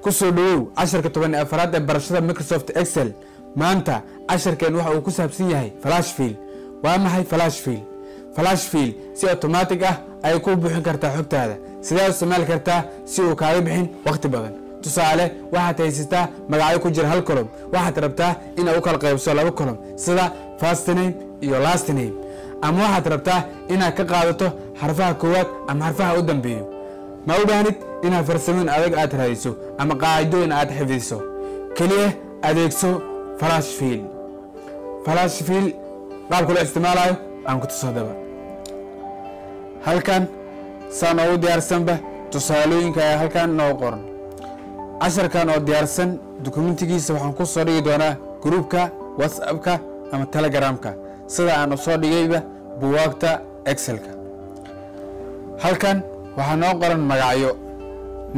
كسودو عشر كتبان أفراد برشلونة مايكروسوفت إكسل مانتا عشر كان واحد وكسب سينيهاي فلاش فيل وأما هاي فلاش فيل سي أوتوماتيك أي كوب بحين كرتا حكت هذا سيدا استعمال كرتا سي وكاري بحين وقت بدن تصالح واحد تيستا مقاعي كجر هالكلام واحد ربطه إن أوكل قيب سولا بكلام سيدا فاست نيم يو لاست نيم أما واحد ربطه إن كقاعدته حرفها كوات أم حرفها قدام بيو ما هو بانت إنها فرسمين أدق أترهيسو أما قاعدو إن أتحفظسو كليه أدقسو فلاش فيل قاب كل استعماله أم كنت صادبا هل كان سانو ديارسن به تصالوين كاي هل كان نو قرن 10 كان او ديارسن دوكيومنتيgiisa waxaan ku soo dhigi doonaa groupka WhatsApp-ka ama Telegram-ka sida aan soo dhigayba buugaagta Excel-ka halkan waxaan noo qoran magacyo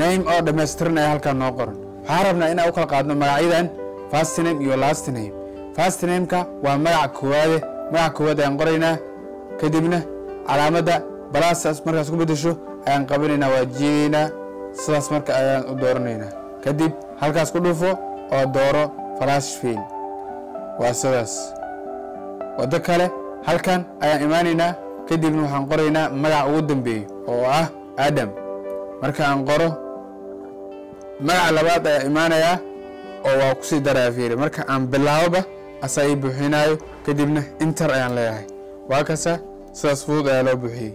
name oo dhameystiran ay halkan noo qoran waxaan rabnaa in aan u kala qaadno magacyadan first name iyo last name first name-ka waa magac koowaad aan qoraynaa kadibna calaamada balaasas markaas ku bedesho ayaan qabanaynaa waa jiideynaa sidaas marka ayaan u dooranaynaa kadib halkaas ku dhufo oo dooro flash fill waa sidaas wada kale halkan ayaan imaanaynaa kadibna waxaan qoraynaa magac ugu dambeeyo oo ah Adam marka aan qoro magac labaad ayaa imaanayaa oo waa ku sii daraa fiiri marka aan bilaabo asay buuxinayo kadibna enter ayaan leeyahay waa kasa sidaas fudud ayaa loo buuxiyay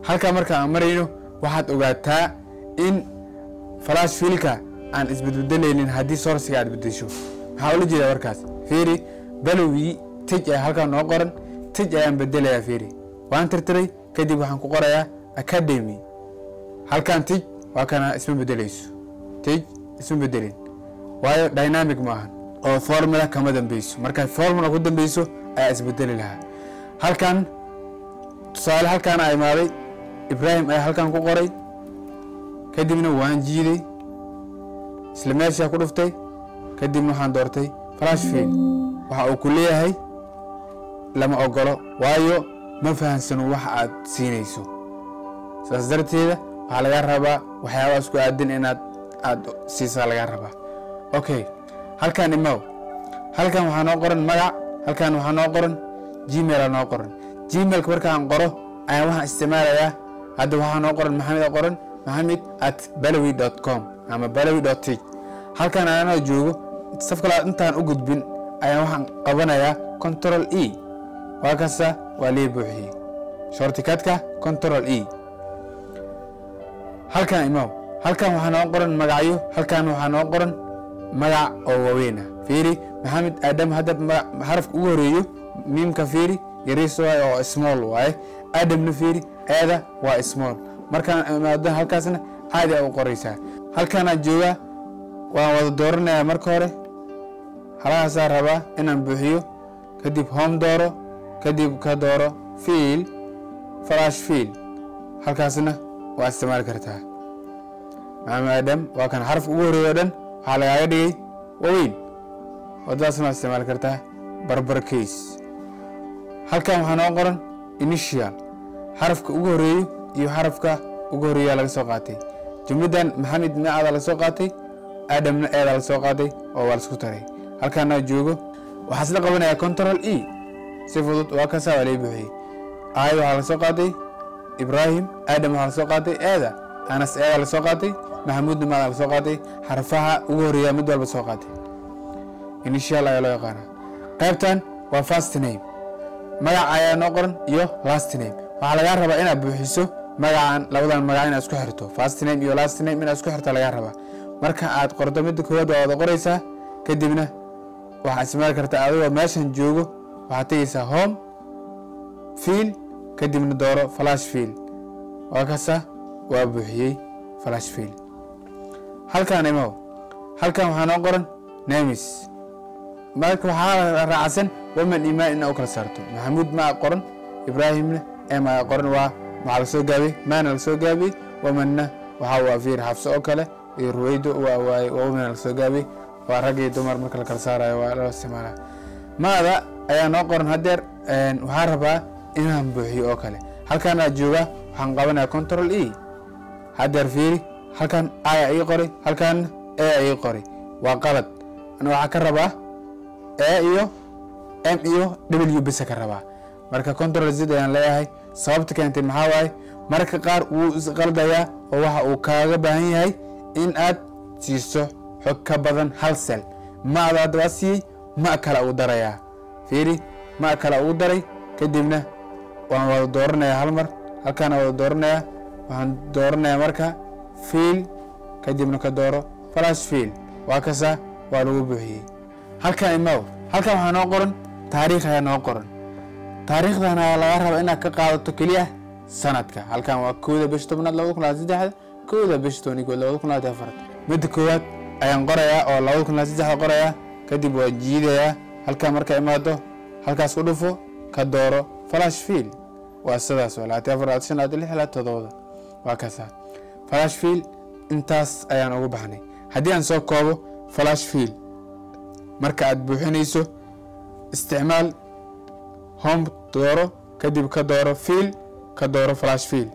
halka marka aan marayno waxaad ogaataa in flash fill-ka aan isbedbedelaynin haddii source-ga aad bedesho maxaa ula jeedaa warkaas fiiri balowii tij ay halkan noo qoran tij ayaan bedelayaa fiiri waan tirtiray kadib waxaan ku qorayaa academy halkan tij waa kana isma bedelayso tij isma bedelin waayo dynamic maahan oo formula kama dambeyso marka formula ku dambeyso ayaa isbedeli lahaa halkan tusaale halkan ay imaaday Ibrahim ay halkan ku qoray kadibna waan jiiday isla meesha ku dhuftay kadibna waxaan doortay flash fill waxa uu ku leeyahay lama ogolo waayo ma fahansano wax aad siinayso saas darteeda waxa laga rabaa waxyaabo isku aadin inaad siisaa laga rabaa okay halkan imaw halkan waxaa noo qoran magac halkan waxaa noo qoran gmail noo qoran gmail-ka markaan qoro ayaan waxaan isticmaalayaa hadda waxaa noo qoran Mohamed@balawi.com ama balawi.tech halkan aan joogo safkala intaan u gudbin ayaan waxaan qabanayaa control E waa kasa waa lii buuxiyay shortcut-ka control E halkan imaw halkan waxaa noo qoran magacyo halkan waxaa noo qoran magac oo waaweyn fiiri Mohamed Adam hadda xarafka ugu horeeyo mimka fiiri yariis oo small waaye Adam fiiri eeda waa small markaan imaado halkaasna caadi u qoraysaa halkan aan jooga waan wada dooranayaa marka hore halaas aan rabaa inaan buuxiyo kadib home dooro kadib ka dooro fill flash fill halkaasna waa isticmaali kartaa Mohamed Adam waa kan xaraf ugu horeeyo dhan waxa laga dhigay waaweyn wadaasna isticmaali kartaa barbar case halkan waxaa noo qoran initial xarafka ugu horeeyo iyo xarafka ugu horeeya laga soo qaatay jumladan Mohamed Maada la soo qaatay Adamna eeda la soo qaatay oo waa isku taray halkan aan joogo waxa isla qabanayaa control E si fudud waa ka soo waleey buuxiyay ay waxa la soo qaatay Ibrahim Adam waxa la soo qaatay eeda Anas eeda la soo qaatay Mahmoud Maada la soo qaatay xarfaha ugu horeeya mid walba soo qaatay initial ayaa loo yaqaan qaybtan waa first name magac ayaa noo qoran iyo last name waxa laga rabaa inaad buuxiso magacan labadan magac inaad isku xirto first name iyo last name inaad isku xirto laga rabaa marka aad qorto mid koowaad waad qoraysaa kadibna waxa isticmaali kartaa adigoo meeshan joogo waxa tagaysaa home fill kadibna dooro flash fill waa kasa waa buuxiyay flash fill halkan imaw halkan waxa noo qoran names marka waxa raacsan waman imaan in uu kala saarto Mohamed ma qoran Ibrahimna ma qoran waa macal soo gaabay maana la soo gaabay wamanna waxa waa fiir xafso oo kale iyo ruwaydo waa waman la soo gaabay waa rag iyo dumar marka la kala saarayo waa la isticmaalaa maada ayaa noo qoran hadeer waxa rabaa inaan buuxiyo oo kale halkan aad jooga waxaan qabanayaa control E hadeer fiiri halkan I ay qori halkan A ay qori waa qalad ana waxa ka rabaa A iyo M iyo W bis ka rabaa marka control Z ayaan leeyahay sababta keentay maxaa waaye marka qaar uu isqaldaya oo waxa uu kaaga baahan yahay in aad siiso xog ka badan hal cell ma aad wasi ma kala u daraya fiiri ma kala u daray kadibna waan wada dooranaya hal mar halkan wada dooranaya waxaan dooranaya marka fill kadibna ka dooro flash fill waa kasa waa lagu buuxiyay halkan imaw halkan waxa noo qoran taariikh ayaa noo qoran taariikhdana laga rabo inaad ka qaadato kaliya sanadka halkan waa 1 bisha 10 2023 1 bisha 2024 mid koowaad ayaan qorayaa oo 2023 qorayaa kadib waa jiidayaa halkan marka imaado halkaas ku dhufo ka dooro flash fill waa sidaas wala 24 waa kasa flash fill intaas ayaan ugu baxnay hadii aan soo koobo flash fill marka aad buuxinayso isticmaal home dooro kadib ka dooro fill ka dooro flash fill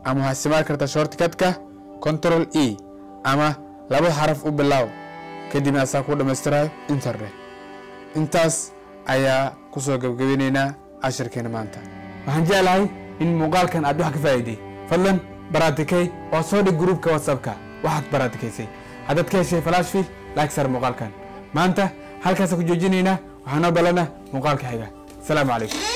ama hasmaar karta shortcut ka control E ama laba xaraf u bilaaw kadib aad ku dhameystirayo internet intaas ayaa ku soo gabagabeynayna casharkeena maanta waxaan jeclahay in muuqaalkan aad wax ka faa'iiday fadlan baratikay oo soo dhig groupka WhatsApp-ka waxaad baratikaysay hadad ka heshay flash fill like sar muuqaalkan maanta halkaas ku joojinayna waxaan balana muuqaalka xiga السلام عليكم.